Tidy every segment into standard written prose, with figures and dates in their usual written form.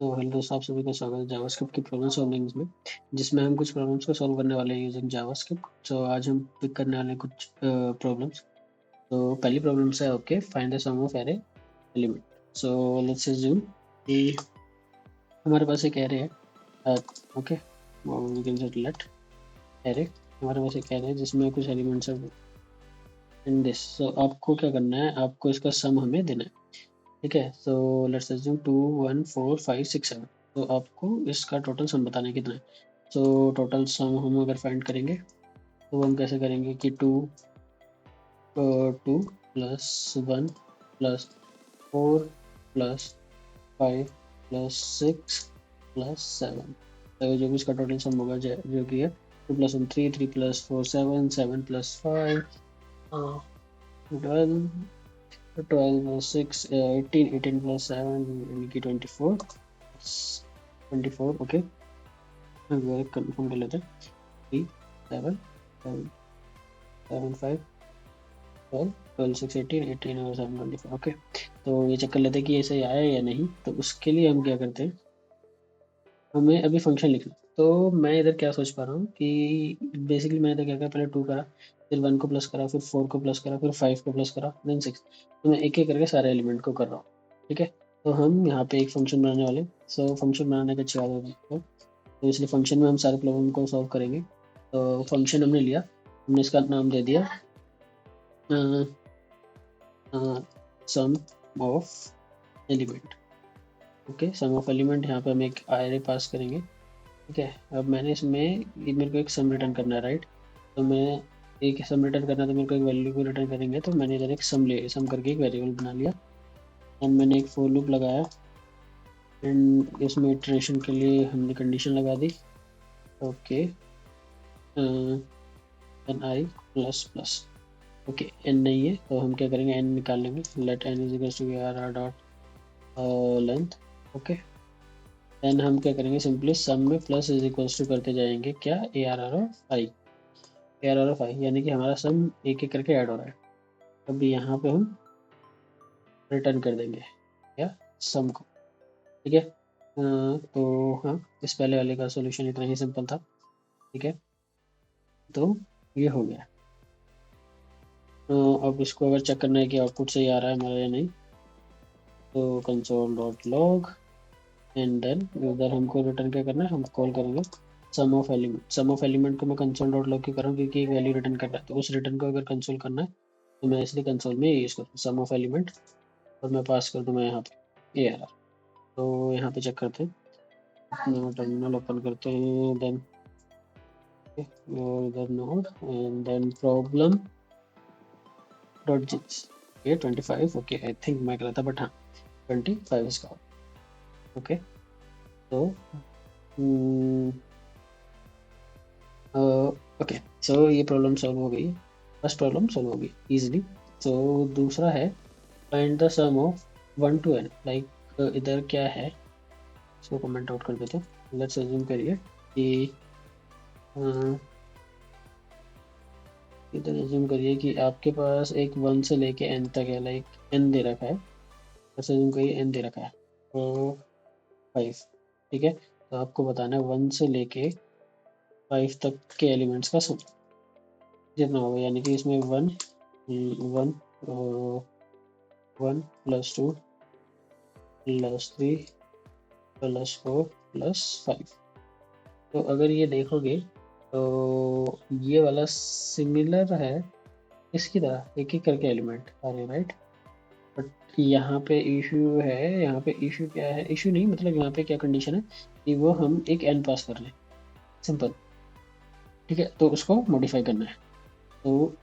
तो हेलो दोस्तों, आप सभी का स्वागत है जावास्क्रिप्ट की प्रॉब्लम सॉल्विंग में, जिसमें हम कुछ प्रॉब्लम्स को सॉल्व करने वाले हैं यूजिंग जावास्क्रिप्ट। तो आज हम पिक करने वाले हैं कुछ प्रॉब्लम्स। तो पहली प्रॉब्लम है, okay, find the sum of array element. So let's assume कि हमारे पास एक एरे है, okay, we can set let array. हमारे पास एक एरे है जिसमें कुछ एलिमेंट्स है इन दिस। सो आपको क्या करना है, आपको इसका सम हमें देना है, ठीक है। सो लेट्स अज्यूम 2 1 4 5 6 7। तो आपको इसका टोटल सम बताना है कितना है। सो टोटल सम हम अगर फाइंड करेंगे तो हम कैसे करेंगे कि 2 plus 1 plus 4 plus 5 plus 6 plus 7, तो जो भी इसका टोटल सम होगा जो कि है 2 plus 1 3 3 plus 4 7 7 plus 5 12 12 plus 6 18 18 plus 7 यानी कि 24 24, ओके। कंफर्म कर लेते हैं। 3 7 7 7 5 12 12 6 18 18 और 7 24, ओके। तो ये चेक कर लेते हैं कि ये सही आया या नहीं। तो उसके लिए हम क्या करते हैं, हमें अभी फंक्शन लिखना। तो मैं इधर क्या सोच पा रहा हूँ कि बेसिकली मैंने इधर क्या करा, पहले 2 करा, फिर 1 को प्लस करा, फिर 4 को प्लस करा, फिर 5 को प्लस करा, देन 6। तो मैं एक एक करके सारे एलिमेंट को कर रहा हूँ, ठीक है। तो हम यहाँ पे एक फंक्शन बनाने वाले। सो फंक्शन बनाने का अच्छी आदत है, तो इसलिए फंक्शन में हम सारे प्रॉब्लम को सॉल्व करेंगे। तो फंक्शन हमने लिया, हमने इसका नाम दे दिया sum of element, okay. Sum of element, यहाँ पे हम एक एरे पास करेंगे, ठीक है। अब मैंने इसमें मेरे को एक सम रिटर्न करना है, राइट। तो मैं एक सम रिटर्न करना है तो मेरे को एक वैल्यू को रिटर्न करेंगे। तो मैंने इधर एक सम करके एक वेरिएबल बना लिया, एंड मैंने एक फॉर लूप लगाया, एंड इसमें इटरेशन के लिए हमने कंडीशन लगा दी, okay. N i plus plus, okay. N नहीं है तो हम क्या करेंगे, एन निकाल लेंगे। Let n is equals to r r dot length, okay. Then हम क्या करेंगे, सिंपली सम में प्लस इज इक्वल्स टू करते जाएंगे, क्या, A R R of I, A R R of I, यानी कि हमारा सम एक एक करके ऐड हो रहा है। अब यहाँ पे हम रिटर्न कर देंगे क्या, सम को, ठीक है। तो हाँ, इस पहले वाले का सॉल्यूशन इतना ही सिंपल था, ठीक है। तो ये हो गया। अब इसको अगर चेक करना है कि आउटपुट सही आ रहा है हमारा या नहीं, तो console dot log, and then उधर हमको रिटर्न क्या करना है, हम कॉल करेंगे sum of element. Sum of element को मैं कंसोल डॉट लॉग क्यों कर रहा हूँ, क्योंकि एक वैल्यू रिटर्न कर रहा है। तो उस रिटर्न को अगर कंसोल करना है तो मैं इसलिए कंसोल में यूज़ करूँ सम ऑफ एलिमेंट, और मैं पास कर दूँ मैं यहाँ पे ए आर आर। तो यहाँ पे चेक करते हैं, अपना टर्मिनल ओपन करते हैं, देन इधर node, and then problem dot JS, ये 25, ओके। आई थिंक मैं कर रहा था, बट हाँ 25 इसका, ओके। तो ओके, सो ये प्रॉब्लम सॉल्व हो गई, फर्स्ट प्रॉब्लम सॉल्व हो गई इजीली। तो दूसरा है, find the sum of 1 to n, like इधर क्या है, इसको कमेंट आउट कर देते हैं। लेट्स अज्यूम करिए कि इधर अज्यूम करिए कि आपके पास एक 1 से लेके n तक है, लाइक n दे रखा है। लेट्स अज्यूम करिए n दे रखा है, तो 5, ठीक है। तो आपको बताना है 1 से लेके 5 तक के एलिमेंट्स का सम जितना होगा, यानी कि इसमें 1 1 1 प्लस 2 प्लस 3 प्लस 4 प्लस 5। तो अगर ये देखोगे तो ये वाला सिमिलर है इसकी तरह, एक एक करके एलिमेंट आ रहे, राइट। बट यहाँ पे इशू है, यहाँ पे इशू क्या है, इशू नहीं मतलब यहाँ पे क्या कंडीशन है कि वो हम एक एन पास कर लें, सिंपल, ठीक है। तो उसको मॉडिफाई करना है। तो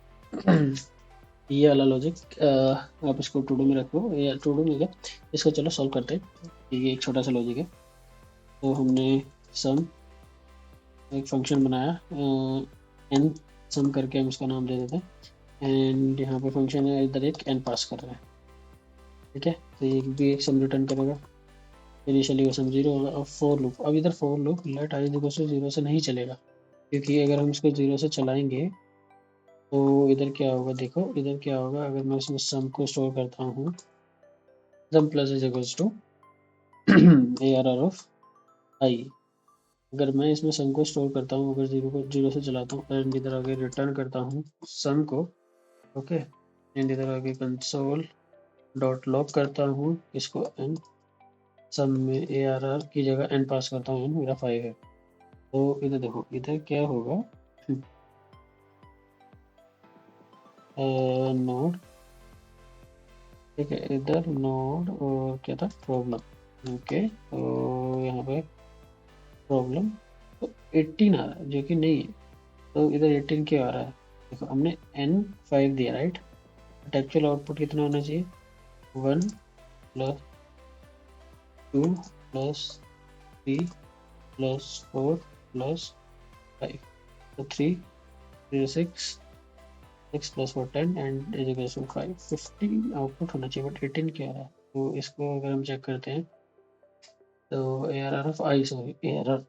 ये वाला लॉजिक आप इसको टू डू में रखो, या टू डू में क्या, इसको चलो सॉल्व करते हैं। ये एक छोटा सा लॉजिक है। तो हमने सम एक फंक्शन बनाया, एन सम करके हम उसका नाम दे देते हैं, एंड यहाँ पे फंक्शन है, इधर एक एन पास कर रहा है, ठीक है। तो ये भी एक सम रिटर्न करेगा, इनिशियली वो सम 0 होगा। अब फॉर लूप, अब इधर for loop let i equal to 0 से नहीं चलेगा, क्योंकि अगर हम इसको 0 से चलाएंगे तो इधर क्या होगा, देखो इधर क्या होगा। अगर मैं इसमें सम को स्टोर करता हूँ, sum plus is equals to A R R of I. अगर मैं इसमें सम को स्टोर करता हूँ, अगर जीरो से चलाता हूँ एंड इधर आगे रिटर्न करता हूँ सम को, ओके, एंड इधर आगे कंसोल डॉट लॉग करता हूँ इसको एन, सम में ए आर आर की जगह एन पास करता हूँ, मेरा 5 है। तो इधर देखो, इधर क्या होगा, नोड, ठीक है, इधर नोड और क्या था, प्रॉब्लम, ओके, तो यहाँ पे प्रॉब्लम, तो 18 आ रहा है जो कि नहीं है। तो इधर 18 क्यों आ रहा है, देखो हमने n 5 दिया, राइट, बट एक्चुअल आउटपुट कितना होना चाहिए, 1 प्लस 2 प्लस 3 प्लस 4 प्लस 5, तो 3 6 6 plus 4 10 and is equal to 5, 15 output होना चाहिए, बट 18 क्या आ रहा है। तो इसको अगर हम चेक करते हैं, तो A R R of I, sorry A R R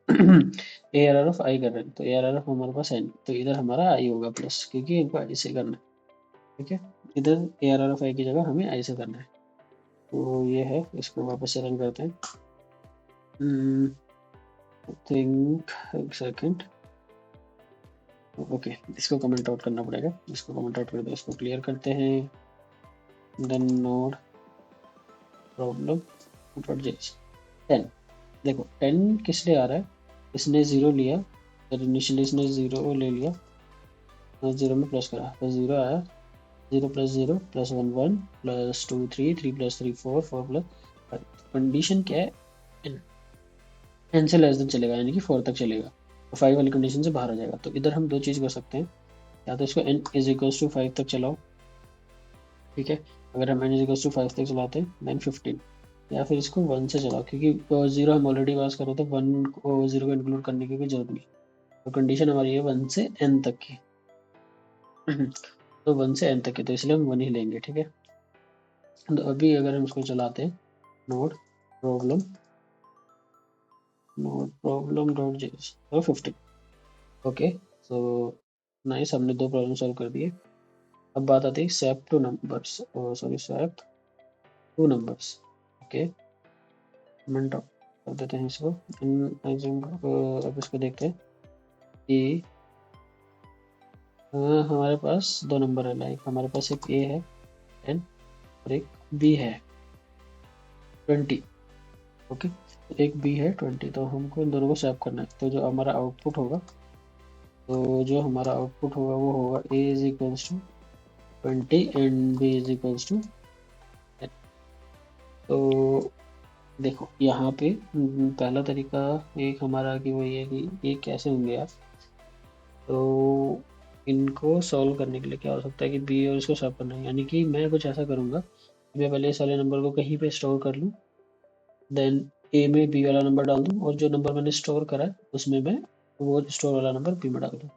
A R R of I कर रहे हैं, तो ए आर आर ऑफ हमारे पास एन, तो इधर हमारा आई होगा प्लस, क्योंकि इनको आई से करना है, ठीक है, इधर ए आर आर ऑफ आई की जगह हमें आई से करना है। तो ये है, इसको वापस से रन करते हैं, थिंक एक सेकेंड, ओके, इसको कमेंट आउट करना पड़ेगा, इसको कमेंट आउट कर दो, इसको क्लियर करते हैं, then node problem dot JS 10, देखो 10 किस लिए आ रहा है, इसने 0 लिया, इनिशियली इसने 0 ले लिया, 0 में प्लस करा तो 0 आया, 0 plus 0 plus 1 1 plus 2 3 3 plus 3 4 4 plus 5, condition क्या है, एन से लेस देन चलेगा, यानी कि 4 तक चलेगा, तो 5 वाली कंडीशन से बाहर आ जाएगा। तो इधर हम दो चीज़ कर सकते हैं, या तो इसको n इज इक्वल्स टू 5 तक चलाओ, ठीक है, अगर हम n इज इक्वल्स टू 5 तक चलाते हैं देन 15, या फिर इसको 1 से चलाओ, क्योंकि 0 हम ऑलरेडी पास कर रहे थे, 1 को 0 को इंक्लूड करने की कोई जरूरत नहीं, तो कंडीशन हमारी है 1 से n तक की तो 1 से n तक की, तो इसलिए हम 1 ही लेंगे, ठीक है। तो अभी अगर हम इसको चलाते हैं, नोड प्रॉब्लम डॉट जेएस, तो 15, ओके, सो नाइस, हमने दो प्रॉब्लम सॉल्व कर दिए। अब बात आती है swap two numbers, sorry swap two numbers, okay, comment कर देते हैं इसको, अब इसको देखते हैं कि हमारे पास दो नंबर है, लाइक हमारे पास एक ए है 10 और एक बी है 20, ओके, एक बी है 20, तो हमको इन दोनों को स्वैप करना है, तो जो हमारा आउटपुट होगा, वो होगा A is equals to 20 and B is equals to 10। तो देखो यहाँ पे पहला तरीका एक हमारा कि वो ये कि ये कैसे होंगे यार, तो इनको सॉल्व करने के लिए क्या हो सकता है कि बी और इसको स्वैप करना है, यानी कि मैं कुछ ऐसा करूँगा, मैं पहले इस वाले नंबर को कहीं पे स्टोर कर लूँ, देन ए में बी वाला नंबर डाल दूँ, और जो नंबर मैंने स्टोर करा है उसमें मैं वो स्टोर वाला नंबर बी में डाल दूँ,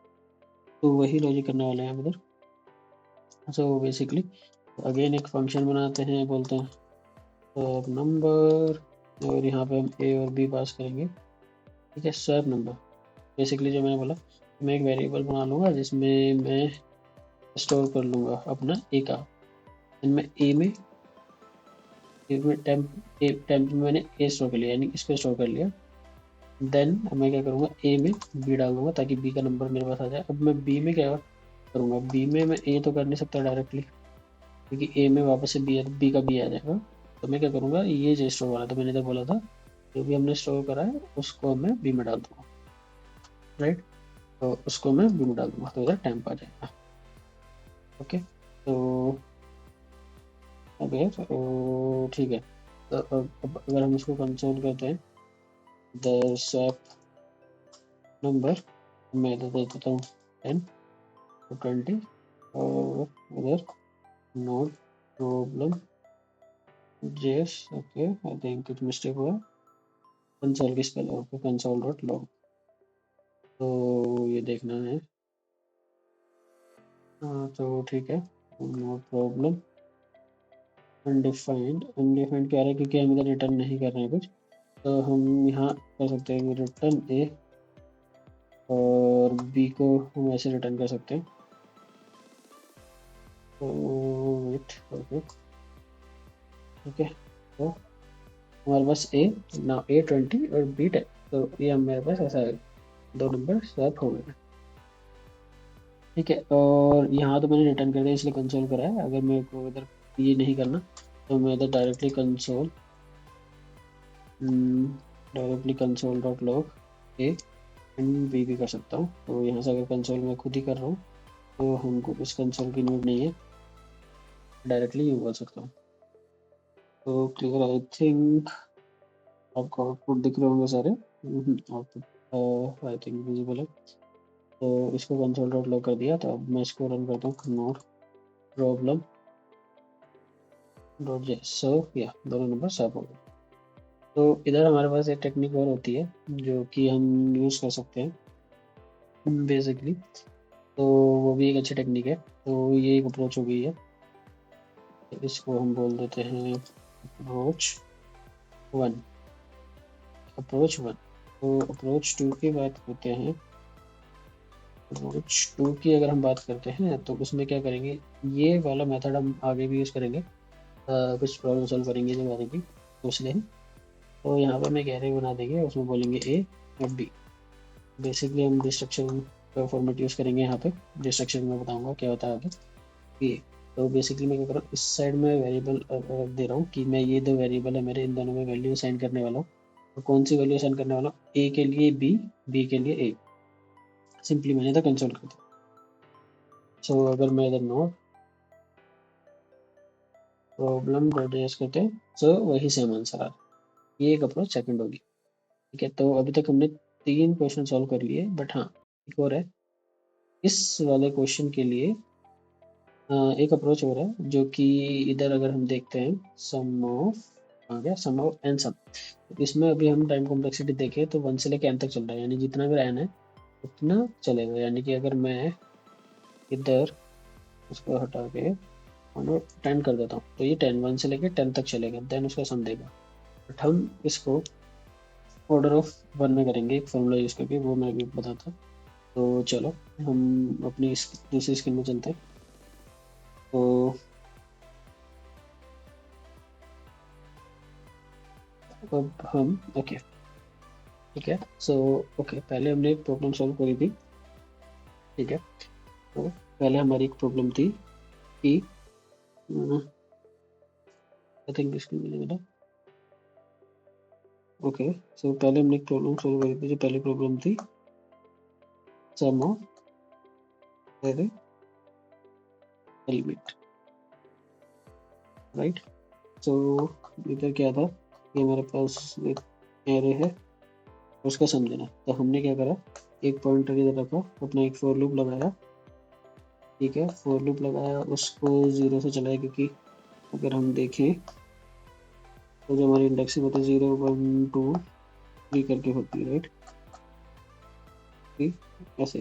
तो वही लॉजिक करने वाले हैं हम इधर। सो बेसिकली अगेन एक फंक्शन बनाते हैं, बोलते हैं नंबर, और यहाँ पे हम ए और बी पास करेंगे, ठीक है, स्वैप नंबर, बेसिकली जो मैंने बोला, मैं एक वेरिएबल बना लूँगा जिसमें मैं स्टोर कर लूँगा अपना ए का, मैं ए में टेम्प में मैंने ए स्टोर कर लिया, यानी इसको स्टोर कर लिया, देन मैं क्या करूँगा, ए में बी डाल दूंगा ताकि बी का नंबर मेरे पास आ जाए। अब मैं बी में क्या करूँगा, बी में मैं ए तो कर नहीं सकता डायरेक्टली, क्योंकि ए में वापस से बी का बी आ जाएगा, तो मैं क्या करूँगा, ये जो स्टोर वाला था मैंने तो बोला था, जो भी हमने स्टोर करा है उसको मैं बी में डाल दूंगा, राइट, तो उसको मैं बी में डाल दूंगा, तो इधर टेम्प आ जाएगा, ओके, तो अब यार ठीक है, तो अब अगर हम इसको कंसोल करते हैं, द स्वैप नंबर, मैं इधर दे देता हूँ 10 और 20, और इधर node problem JS, okay, I think कुछ मिस्टेक हुआ, कंसोल की spell, okay, console dot log, तो ये देखना है, तो ठीक है, नो प्रॉब्लम अनडिफाइंड, अनडिफाइंड क्या है, क्योंकि हम इधर रिटर्न नहीं कर रहे हैं कुछ, तो हम यहाँ कर सकते हैं रिटर्न ए, और बी को हम ऐसे रिटर्न कर सकते हैं, तो वेट, ओके, ठीक है, तो हमारे पास ए ना ए 20 और बी 10, तो ये हमारे पास ऐसा है, दो नंबर स्वैप हो गए। ठीक है, और यहाँ तो मैंने रिटर्न कर दिया इसलिए कंसोल करा है। अगर मेरे को इधर ये नहीं करना तो मैं इधर directly console dot log a and b भी कर सकता हूँ। तो यहाँ से अगर कंसोल में खुद ही कर रहा हूँ तो हमको इस कंसोल की नीड नहीं है, डायरेक्टली यूँ बोल सकता हूँ। तो क्लियर, आई थिंक आपको आउटपुट दिख रहे होंगे सारे। आउटपुट आई थिंक विजिबल है। तो इसको कंसोल डॉट लॉग कर दिया, तो अब मैं इसको रन करता हूँ, नोट प्रॉब्लम डॉट जे, सो या दोनों नंबर सब हो गए। तो इधर हमारे पास एक टेक्निक और होती है जो कि हम यूज़ कर सकते हैं बेसिकली, तो वो भी एक अच्छी टेक्निक है। तो ये एक अप्रोच हो गई है, तो इसको हम बोल देते हैं अप्रोच 1। अप्रोच 1, तो अप्रोच 2 की बात करते हैं। अप्रोच 2 की अगर हम बात करते हैं तो उसमें क्या करेंगे, ये वाला मेथड हम आगे भी यूज़ करेंगे, कुछ प्रॉब्लम सॉल्व करेंगे जब आगे भी, तो इसलिए तो यहाँ पर मैं गैरे बना देंगे, उसमें बोलेंगे ए और बी। बेसिकली हम डिस्ट्रक्शन का फॉर्मेट यूज़ करेंगे यहाँ पे, डिस्ट्रक्शन में बताऊंगा क्या होता है आगे। ये तो बेसिकली मैं क्या कर रहा हूँ, इस साइड में वेरिएबल रख दे रहा हूँ कि मैं ये दो वेरिएबल है मेरे, इन दोनों में वैल्यू असाइन करने वाला हूँ। तो कौन सी वैल्यू असाइन करने वाला हूँ, ए के लिए बी, बी के लिए ए। सिंपली मैंने इधर कंसोल कर दिया। सो अगर मैं इधर नोट प्रॉब्लम डॉट एस करते हैं, सो वही सेम आंसर आ रहा है। ये एक अप्रोच सेकंड होगी। ठीक है, तो अभी तक हमने 3 क्वेश्चन सॉल्व कर लिए, बट हाँ एक और है इस वाले क्वेश्चन के लिए। एक अप्रोच और है जो कि इधर अगर हम देखते हैं, सम ऑफ आ गया, सम ऑफ एन सम। इसमें अभी हम टाइम कॉम्प्लेक्सिटी देखें तो 1 से लेकर एन तक चल रहा है, यानी जितना अगर एन है उतना चलेगा। यानी कि अगर मैं इधर उसको हटा के 10 कर देता हूँ तो ये 1 से लेकर 10 तक चलेगा, देन उसका सम देगा। बट हम इसको ऑर्डर ऑफ 1 में करेंगे एक फॉर्मूला यूज़ करके, वो मैं अभी बताता हूँ। तो चलो हम अपनी दूसरी स्क्रीन में चलते हैं। तो अब हम ओके, ठीक है, सो ओके, पहले हमने एक प्रॉब्लम सॉल्व करी थी। ठीक है, तो पहले हमारी एक प्रॉब्लम थी कि आई थिंक इसकी मिलेगा। ओके, सो पहले हमने एक प्रॉब्लम सॉल्व करी थी, जो पहली प्रॉब्लम थी सम ऑफ एरे एलिमेंट, राइट। सो इधर क्या था कि हमारे पास एक एरे है, उसका सम देना। तो हमने क्या करा, एक पॉइंटर इधर रखा, अपना एक फॉर लूप लगाया। ठीक है, फॉर लूप लगाया, उसको 0 से चलाया, क्योंकि अगर हम देखें तो जो हमारी इंडेक्सिंग होती है 0 1 2 3 करके होती है, राइट। ठीक, ऐसे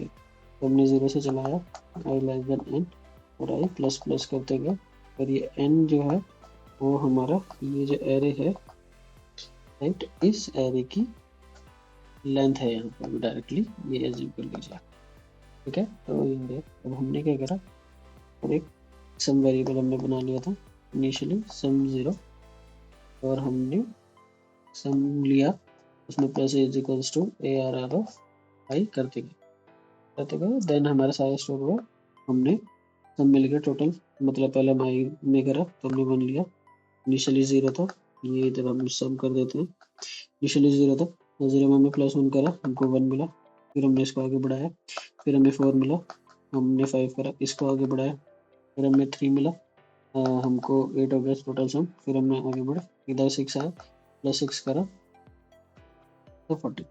तो हमने 0 से चलाया, आई लेस देन एन और आई प्लस प्लस करते गए, और ये एन जो है वो हमारा ये जो एरे है, राइट, इस एरे की लेंथ है। यहाँ पर डायरेक्टली ये एज्यूम कर लीजिए। ठीक है, तो ये अब हमने क्या करा, और एक सम वेरिएबल हमने बना लिया था इनिशियली, सम 0, और हमने सम लिया, उसमें plus is equals to A R R of I करते गए, देन हमारा सारा स्टोर हुआ। हमने सब मिल गया टोटल, मतलब पहले हम आई में करा तो हमने 1 लिया, इनिशियली 0 था, ये जब हम सम कर देते हैं, इनिशियली 0 था, तो 0 में हमने +1 करा, हमको 1 मिला, फिर हमने इसको आगे बढ़ाया, फिर हमें 4 मिला, हमने 5 करा, इसको आगे बढ़ाया, फिर हमें 3 मिला, हमको 8 हो गया टोटल सम, फिर हमने आगे बढ़ा, इधर 6 आया, +6 करा तो 40,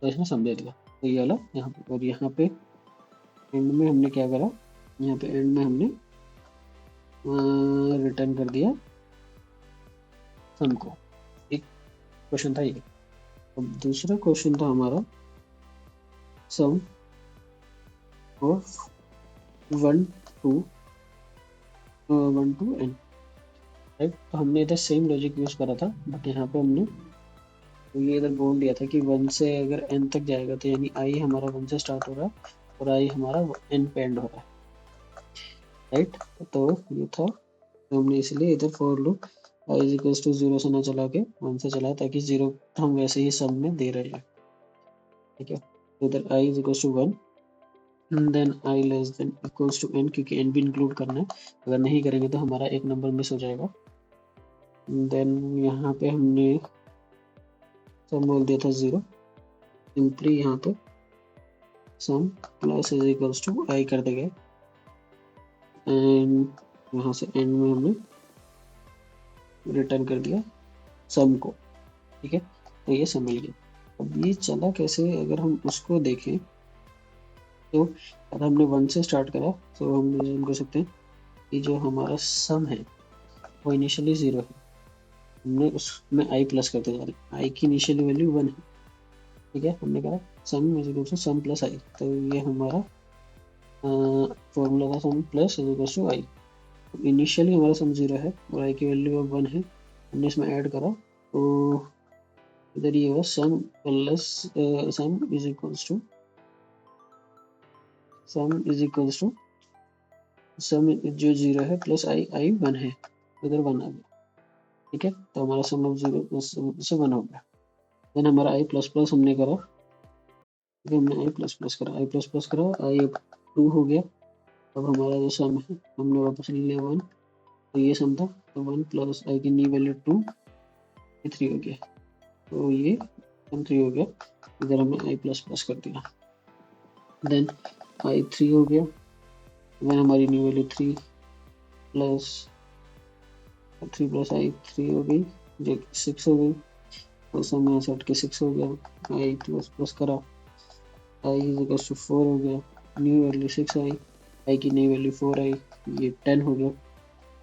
तो इसमें सम दे दिया। तो ये वाला यहाँ पे, और यहाँ पे एंड में हमने क्या करा, यहाँ पे एंड में हमने रिटर्न कर दिया सम को। एक क्वेश्चन था ये। अब दूसरा क्वेश्चन था हमारा सम ऑफ 1 टू n, राइट। तो हमने इधर सेम लॉजिक यूज करा था, बट यहाँ पे हमने तो ये इधर बोल दिया था कि 1 से अगर n तक जाएगा तो यानी आई हमारा 1 से स्टार्ट हो रहा है और आई हमारा n पे एंड हो रहा है, राइट। तो ये था, तो हमने इसलिए इधर for loop i is equal to 0 से ना चला के 1 से चला, ताकि 0 हम वैसे ही सम में दे रहे हैं, ठीक है। तो इधर i is equal to 1, then i less than equals to n, क्योंकि n भी इंक्लूड करना है, अगर नहीं करेंगे तो हमारा एक नंबर मिस हो जाएगा। देन यहाँ पे हमने सम बोल दिया था 0, सिंपली यहाँ पे sum plus is equals to i कर देंगे, एंड यहाँ से एंड में हमने रिटर्न कर दिया सम को, ठीक है। तो ये सम मिल गया। अब ये चला कैसे, अगर हम उसको देखें तो अगर हमने 1 से स्टार्ट करा तो हम रिज्यूम कर सकते हैं कि जो हमारा सम है वो इनिशियली 0 है, हमने उसमें i प्लस करते जा रहे हैं, i की इनिशियली वैल्यू 1 है, ठीक है। हमने कहा sum is equal to sum plus i, तो ये हमारा फॉर्मूला था, sum plus is equal to i। Initially हमारा सम 0 है और i की वैल्यू 1 है, हमने इसमें ऐड करा तो इधर ये हुआ sum plus sum is equals to sum जो 0 है प्लस i 1 है, इधर 1 आ गया, ठीक है। तो हमारा सम ऑफ 0 से 1 हो गया। देन हमारा i प्लस प्लस हमने करा, हमने i प्लस प्लस करा, i अब 2 हो गया। अब हमारा जो सम है हमने वापस ले लिया 1, तो ये सम था, तो 1 प्लस i की न्यू वैल्यू 2, ये 3 हो गया, तो ये सम 3 हो गया। इधर हमने i प्लस प्लस कर दिया, देन i 3 हो गया, देन हमारी न्यू वैल्यू 3 प्लस i 3 हो गई, जो 6 हो गई, तो सम यहाँ से हट के 6 हो गया। i प्लस प्लस करा, i इज इक्वल टू 4 हो गया, न्यू वैल्यू 6 आई, i की न्यू वैल्यू 4 आई, ये 10 हो गया।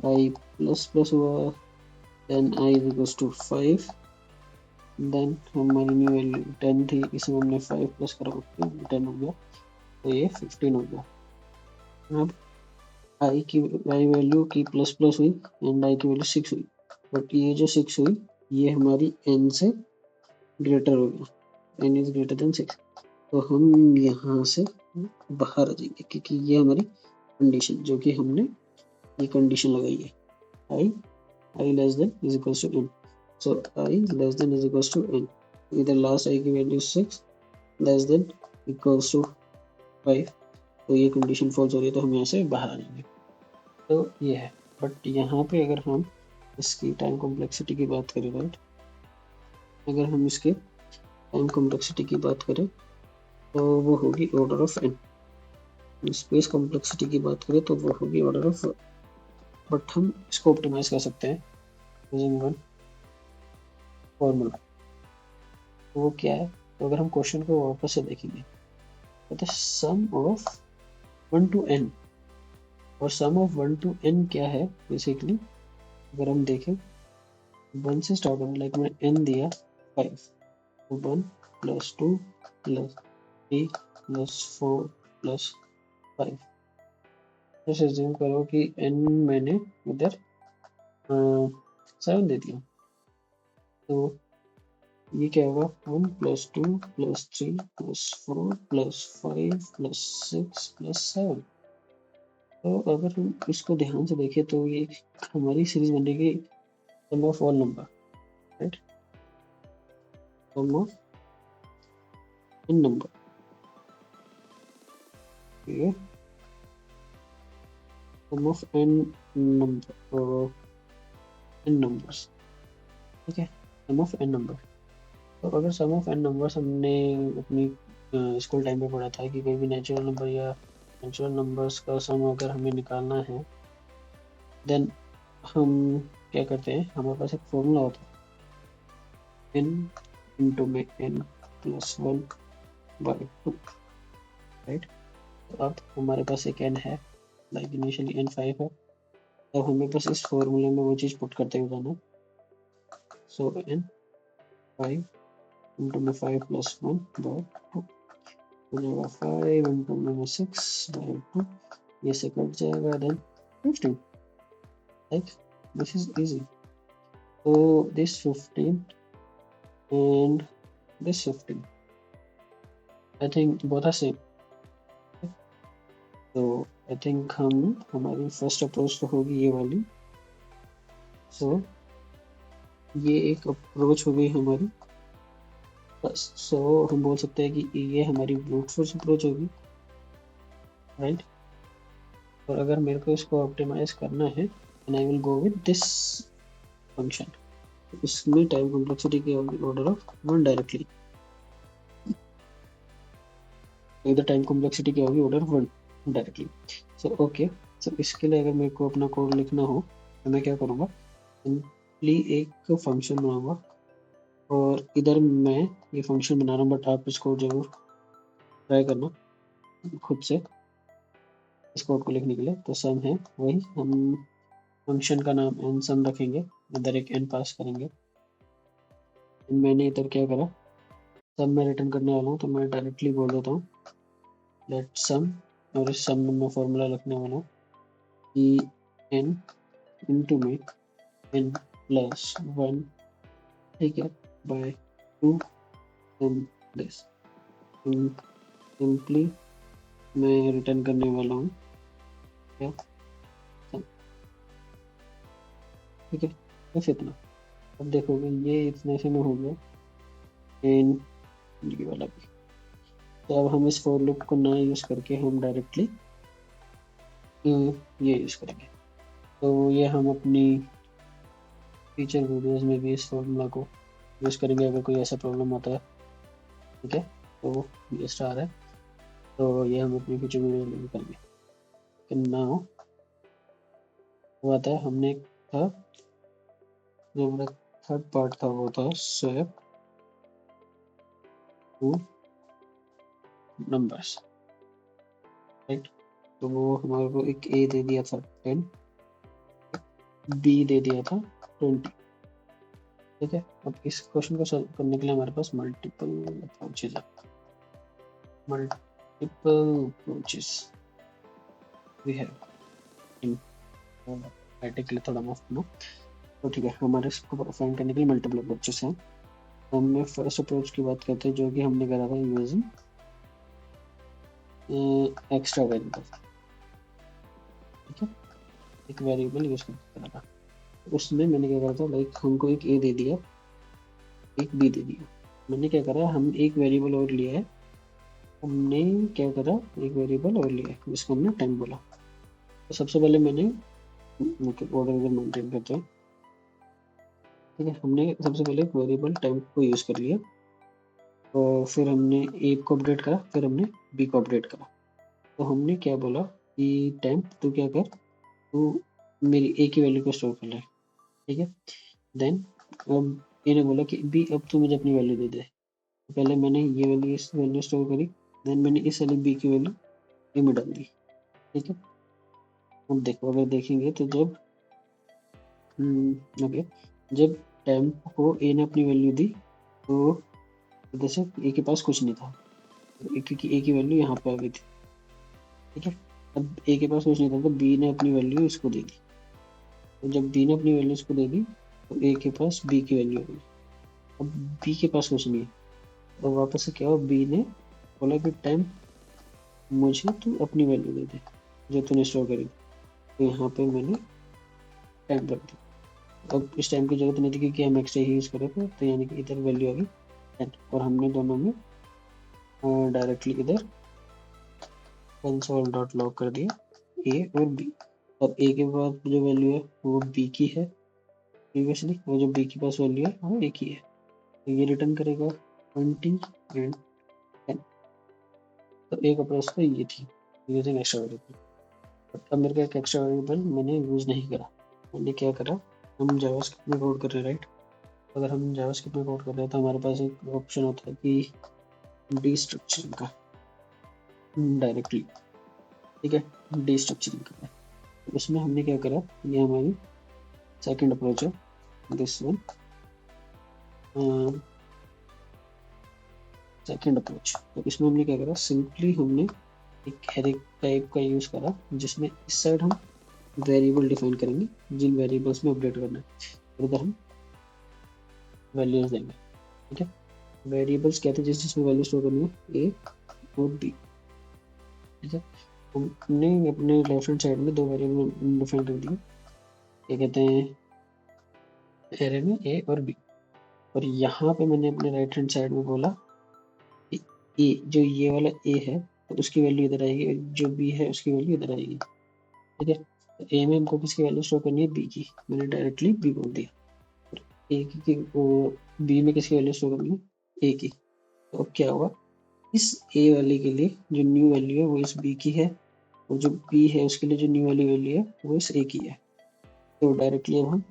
i प्लस प्लस हुआ, then i is equal to 5, then हमारी न्यू वैल्यू 10 थी, इसमें हमने 5 प्लस करा, 10 हो गया, तो ये 15 हो गया। अब i की वैल्यू की प्लस प्लस हुई एंड i की वैल्यू 6 हुई, बट ये जो 6 हुई ये हमारी n से ग्रेटर हो गया, n इज ग्रेटर देन 6, तो हम यहाँ से बाहर आ जाएंगे, क्योंकि ये हमारी कंडीशन जो कि हमने ये कंडीशन लगाई है, i less than is equal to n, so i less than is equal to n, इधर लास्ट i की वैल्यू 6 लेस देन इक्वल्स टू 5, तो ये कंडीशन फॉल्स हो रही है, तो हम यहाँ से बाहर आ जाएंगे। तो ये है, बट यहाँ पे अगर हम इसकी टाइम कॉम्प्लेक्सिटी की बात करें, राइट, अगर हम इसके टाइम कॉम्प्लेक्सिटी की बात करें तो वो होगी order of n, space complexity की बात करें तो वो होगी ऑर्डर ऑफ, बट हम इसको ऑप्टिमाइज कर सकते हैं यूजिंग वन फॉर्मूला। तो वो क्या है, तो अगर हम क्वेश्चन को वापस से देखेंगे तो सम ऑफ 1 to n, और सम ऑफ 1 to n क्या है बेसिकली, अगर हम देखें 1 से स्टार्ट होना, लाइक मैं n दिया 5, तो 1 प्लस 2 प्लस 3 प्लस 4 प्लस 5, जैसे अज्यूम करो कि n मैंने इधर 7 दे दिया, तो ये क्या होगा 1 plus 2 plus 3 plus 4 plus 5 plus 6 plus 7। तो अगर हम इसको ध्यान से देखें तो ये हमारी सीरीज बनेगी sum of all number, right, sum of n number, ये sum of n number, n numbers, ठीक है, सम ऑफ n नंबर। तो अगर सम ऑफ n नंबर्स हमने अपनी स्कूल टाइम पे पढ़ा था कि कोई भी नेचुरल नंबर या नेचुरल नंबर्स का सम अगर हमें निकालना है, देन हम क्या करते हैं, हमारे पास एक फॉर्मूला होता है n इंटू में n प्लस 1 बाई 2, राइट। तो अब हमारे पास एक n है, लाइक इनिशियली n 5 है, अब हमें बस इस फॉर्मूले में वो चीज़ पुट करते हुए जाना, सो n 5 इंटू में 5 प्लस 1 बाई 2 हो जाएगा 5 इंटू में 6 बाई 2, ये से कट जाएगा, then 15, like this is easy, so this 15 and this 15 I think both are same, तो I think हम हमारी फर्स्ट अप्रोच तो होगी ये वाली, सो ये एक अप्रोच हो गई हमारी। बस सो हम बोल सकते हैं कि ये हमारी ब्रूट फोर्स अप्रोच होगी, राइट। और अगर मेरे को इसको ऑप्टिमाइज करना है and I will go with this function, इसमें टाइम कॉम्प्लेक्सिटी की होगी ऑर्डर ऑफ 1 डायरेक्टली, इधर टाइम कॉम्प्लेक्सिटी की होगी ऑर्डर 1 डायरेक्टली। सो ओके, सो इसके लिए अगर मेरे को अपना कोड लिखना हो तो मैं क्या करूँगा, सिंपली एक फंक्शन बनाऊंगा और इधर मैं ये फंक्शन बना रहा हूँ, बट आप इसको जरूर ट्राई करना खुद से इस कोड को लिखने के लिए। तो सम है वही, हम फंक्शन का नाम एन सम रखेंगे, इधर एक एन पास करेंगे। मैंने इधर क्या करा, सम में रिटर्न करने वाला हूँ तो मैं डायरेक्टली बोल देता हूँ लेट सम, और इस सम में मैं फॉर्मूला रखने वाला हूँ कि एन इंटू में एन प्लस 1, ठीक है, बाय 2 एन दिस। सिंपली मैं रिटर्न करने वाला हूँ क्या, ठीक है, बस इतना। अब देखोगे ये इतने से में हो गया एन ये वाला भी। तो अब हम इस फॉर लूप को ना यूज करके हम डायरेक्टली ये यूज करेंगे। तो ये हम अपनी फीचर वीडियोस में भी इस फॉर्मूला को यूज करेंगे अगर कोई ऐसा प्रॉब्लम आता है, ठीक है। तो ये स्टार है, तो ये हम अपनी फीचर वीडियो में भी करेंगे। नाउ वो आता है, हमने था जो हमारा थर्ड पार्ट था वो था स्वैप टू नंबर्स, राइट। तो वो हमारे को एक ए दे दिया था 10, बी दे दिया था 20, ठीक है। अब इस क्वेश्चन को सॉल्व करने के लिए हमारे पास मल्टीपल अप्रोचेज है, multiple approaches we have in के लिए थोड़ा माफ करना। तो ठीक है, हमारे इसको फाइंड करने के लिए मल्टीपल अप्रोचेस हैं। तो हमने फर्स्ट अप्रोच की बात करते हैं जो कि हमने करा था यूजिंग एक्स्ट्रा वेरिएबल, ठीक है, एक वेरिएबल यूज करके करा था। उसमें मैंने क्या करा था, लाइक हमको एक ए दे दिया, एक बी दे दिया। मैंने क्या करा, हम एक वेरिएबल और लिया है, हमने क्या करा, एक वेरिएबल और लिया है जिसको हमने टाइम बोला। तो सबसे पहले मैंने ऑर्डर मेंटेन करते हैं, ठीक है। हमने सबसे पहले वेरिएबल टाइम को यूज कर लिया, और फिर हमने ए को अपडेट करा, फिर हमने बी को अपडेट करा। तो हमने क्या बोला कि टाइम तू क्या कर, तू मेरी ए की वैल्यू को स्टोर कर ले, ठीक है। देन अब ए ने बोला कि बी अब तू मुझे अपनी वैल्यू दे दे। तो पहले मैंने ये वैल्यू इस वैल्यू स्टोर करी, देन मैंने इस वाली बी की वैल्यू ए में डाल दी, ठीक है। अब देखो अगर देखेंगे तो जब ओके, जब टाइम को ए ने अपनी वैल्यू दी तो जैसे ए के पास कुछ नहीं था, क्योंकि ए की वैल्यू यहाँ पे आ गई थी, ठीक है। अब ए के पास कुछ नहीं था तो बी ने अपनी वैल्यू इसको दे दी, तो जब बी ने अपनी वैल्यू इसको दे दी तो ए के पास बी की वैल्यू हो गई। अब बी के पास कुछ नहीं है, तो वापस से क्या हुआ, बी ने बोला कि टाइम मुझे तू अपनी वैल्यू दे दे जो तूने स्टोर करी। तो यहाँ पे मैंने टाइम रख दी। अब इस टाइम की जरूरत नहीं थी क्योंकि हम एक्स्ट्रा ही यूज कर रहे थे, तो यानी कि इधर वैल्यू आ गई 10, और हमने दोनों में डायरेक्टली इधर कंसोल डॉट लॉग कर दिया ए और बी। अब ए के बाद जो वैल्यू है वो बी की है प्रीवियसली, और जो बी के पास वैल्यू है वो ए की है। तो ये रिटर्न करेगा 20 एंड 10। तो एक अप्रोच तो ये थी यूजिंग एक्स्ट्रा वेरिएबल। बट अब मेरे को एक एक्स्ट्रा वेरिएबल मैंने यूज नहीं करा। मैंने क्या करा, हम जावास्क्रिप्ट में कोड कर रहे हैं, राइट। अगर हम जावास्क्रिप्ट में कोड कर रहे हैं तो हमारे पास एक ऑप्शन होता है कि डीस्ट्रक्चरिंग का, डायरेक्टली, ठीक है, डीस्ट्रक्चरिंग का। उसमें हमने क्या करा, ये हमारी सेकंड अप्रोच है, दिस वन सेकंड अप्रोच। तो इसमें हमने क्या करा, सिंपली हमने एक एरे टाइप का यूज करा जिसमें इस साइड हम वेरिएबल डिफाइन करेंगे जिन वेरिएबल्स में अपडेट करना है, और उधर हम वैल्यूज देंगे, ठीक है। वेरिएबल्स कहते हैं जिसमें वैल्यू स्टोर करनी है, ए और बी, ठीक है। हमने अपने लेफ्ट हैंड साइड में दो वेरिएबल डिफाइन कर दिए, क्या कहते हैं, एरे में ए और बी, और यहाँ पे मैंने अपने राइट हैंड साइड में बोला ए, जो ये वाला ए है तो उसकी वैल्यू इधर आएगी, जो बी है उसकी वैल्यू इधर आएगी। ठीक है, तो ए में हमको किसकी वैल्यू स्टोर करनी है, बी की, मैंने डायरेक्टली बी बोल दिया। ए की वो बी में किसकी वैल्यू स्टोर करनी है, ए की। तो अब क्या हुआ, इस ए वाले के लिए जो न्यू वैल्यू है वो इस बी की है, और जो बी है उसके लिए जो न्यू वाली वैल्यू है वो इस ए की है। तो डायरेक्टली अब हम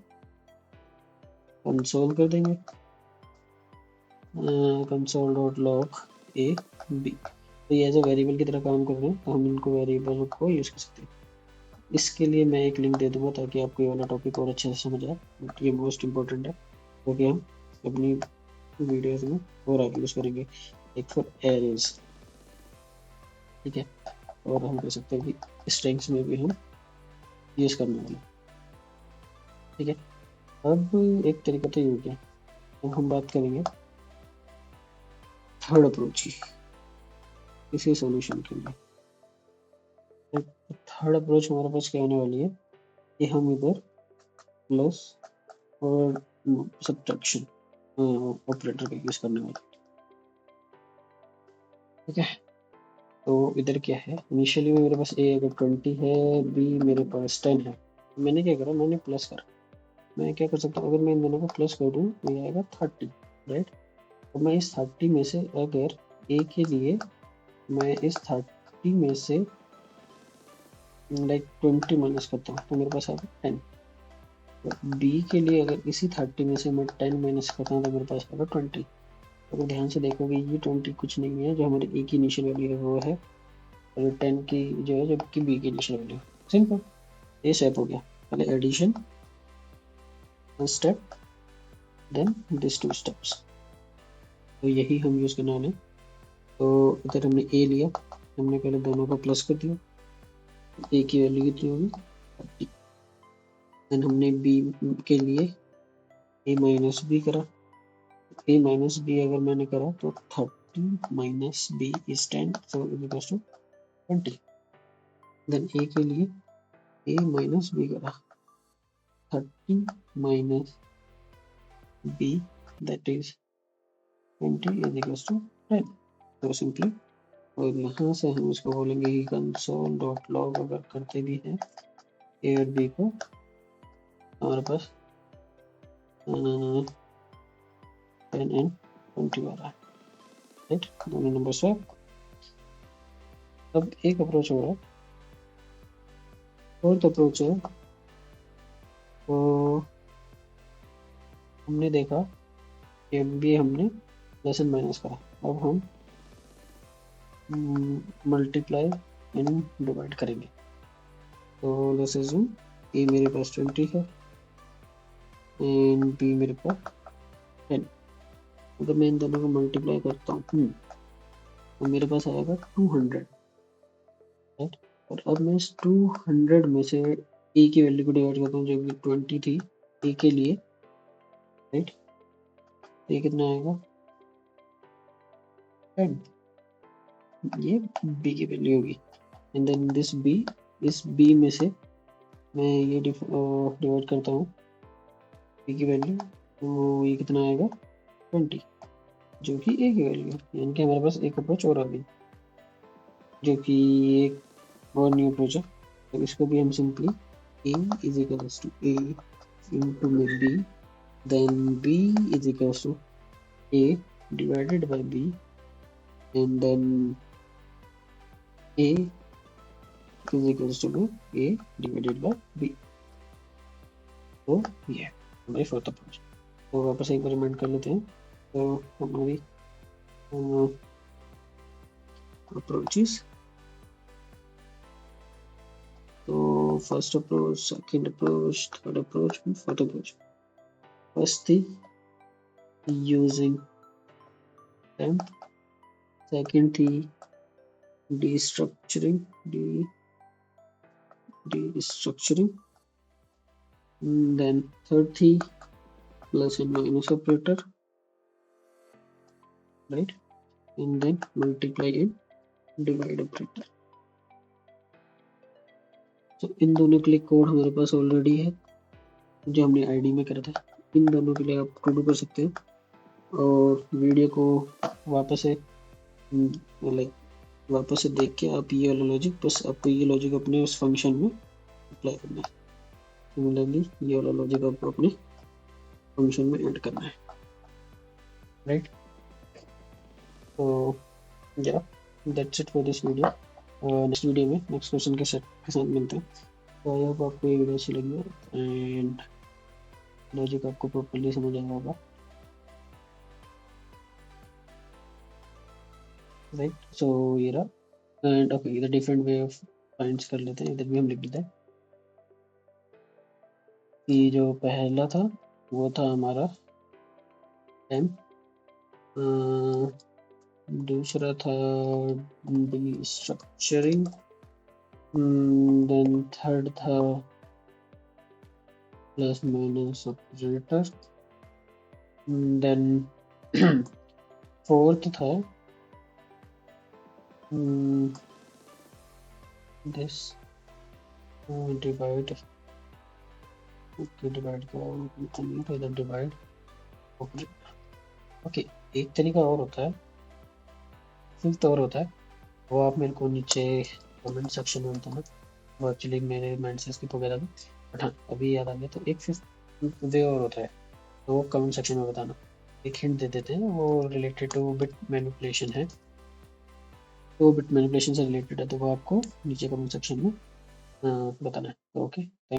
कंसोल कर देंगे, console dot log a b. तो ये एज ए वेरिएबल की तरह काम कर रहे हैं, तो हम इनको वेरिएबल को यूज़ कर सकते हैं। इसके लिए मैं एक लिंक दे दूंगा ताकि आपको ये वाला टॉपिक और अच्छे से समझ आए, बट ये मोस्ट इम्पोर्टेंट है क्योंकि हम अपनी वीडियोस में और आगे यूज़ करेंगे। एक फॉर एरेज, ठीक है, और हम कह सकते हैं कि स्ट्रिंग्स में भी हम यूज़ करने वाले, ठीक है। अब एक तरीका तो ये हो गया, अब हम बात करेंगे थर्ड अप्रोच की इसी सॉल्यूशन के लिए। थर्ड अप्रोच हमारे पास क्या होने वाली है कि हम इधर प्लस और सब्ट्रैक्शन ऑपरेटर का यूज़ करने वाले, ठीक है। तो इधर क्या है, इनिशियली में मेरे पास ए अगर 20 है, बी मेरे पास 10 है, मैंने क्या करा, मैंने प्लस करा। मैं क्या कर सकता हूँ, अगर मैं इन दोनों को प्लस कर दूँ तो ये आएगा 30, राइट। तो मैं इस 30 में से अगर ए के लिए मैं इस 30 में से लाइक 20 माइनस करता हूँ तो मेरे पास आएगा 10। तो बी के लिए अगर इसी 30 में से मैं 10 माइनस करता हूँ तो मेरे पास आएगा 20। अगर ध्यान से देखोगे ये 20 कुछ नहीं है, जो हमारे ए की इनिशियल वैल्यू है वो है, और 10 की जो है जबकि बी की इनिशियल वैल्यू। सिंपल, ये स्टेप हो गया, पहले addition step, then this 2 steps. तो यही हम यूज़ करने वाले। तो इधर हमने ए लिया, हमने पहले दोनों को प्लस कर दिया, ए की वैल्यू कितनी होगी 30। देन हमने बी के लिए ए माइनस बी करा, ए माइनस बी अगर मैंने करा तो 30 minus B is 10, so it equals to 20। Then A के लिए ए माइनस बी करा, 30 minus B that is 20 is equals to 10। तो सिंपली, और यहाँ से हम इसको बोलेंगे कि कंसोल डॉट लॉग अगर करते भी हैं ए और बी को, हमारे पास 10 एंड 20 आ रहा है, राइट, दोनों नंबर स्वैप। अब एक अप्रोच हो रहा है, फोर्थ अप्रोच है। तो हमने देखा कि भी हमने प्लस एंड माइनस करा, अब हम मल्टीप्लाई एंड डिवाइड करेंगे। तो लेट्स अज्यूम ए मेरे पास 20 है एंड बी मेरे पास 10। अगर मैं इन दोनों को मल्टीप्लाई करता हूँ तो मेरे पास आएगा 200, राइट। और अब मैं इस 200 में से ए की वैल्यू को डिवाइड करता हूँ जो कि 20 थी ए के लिए, राइट। तो ये कितना आएगा 10, ये बी की वैल्यू होगी। एंड देन दिस बी, इस बी में से मैं ये डिवाइड करता हूँ बी की वैल्यू, तो ये कितना आएगा 20, जो कि ए की वैल्यू है। यानी कि हमारे पास एक अप्रोच और आ गई, जो कि एक और न्यू अप्रोच है। तो इसको भी हम simply A is equals to A into में B, then B is equals to A divided by B, and then A is equals to a divided by b। तो ये हमारी फोर्थ अप्रोच। तो वापस एक बार रिमाइंड कर लेते हैं। तो हमारी अप्रोचेस, तो first approach, second approach, third approach, fourth approach. First थी यूजिंग टेम्प, सेकंड थी destructuring, destructuring, then third थी plus and minus operator, right, and then multiply and divide operator। तो इन दोनों के लिए कोड हमारे पास ऑलरेडी है जो हमने आईडी में करा था। इन दोनों के लिए आप टू डू कर सकते हैं और वीडियो को वापस से लाइक वापस से देख के आप ये वाला लॉजिक, बस आपको ये लॉजिक अपने उस फंक्शन में अप्लाई करना है। सिमिलरली ये वाला लॉजिक आपको अपने फंक्शन में ऐड करना है, राइट। तो या that's it for this video. Next video में नेक्स्ट क्वेश्चन के साथ मिलते हैं। तो आई होप आपको ये वीडियो अच्छी लगी है एंड लॉजिक आपको प्रॉपर्ली समझ आया होगा, राइट। सो ये रहा एंड ओके, इधर डिफरेंट वे ऑफ फाइंड्स कर लेते हैं। इधर भी हम लिख देते हैं कि जो पहला था वो था हमारा m, दूसरा था डिस्ट्रक्चरिंग, देन थर्ड था plus minus operator, then fourth था दिस डिवाइड, डिवाइड का इधर डिवाइड ओके। एक तरीका और होता है, फिफ्थ और होता है, वो आप मेरे को नीचे कमेंट सेक्शन में बताना। वो एक्चुअली मेरे माइंड से स्किप हो गया था बट हाँ अभी याद आ गया। तो एक फिफ्थ वे और होता है, तो वो कमेंट सेक्शन में बताना। एक हिंट दे देते हैं, वो रिलेटेड टू बिट मैनिपुलेशन है, तो बिट मैनिपुलेशन से रिलेटेड है, तो वो आपको नीचे कमेंट सेक्शन में बताना है। ओके।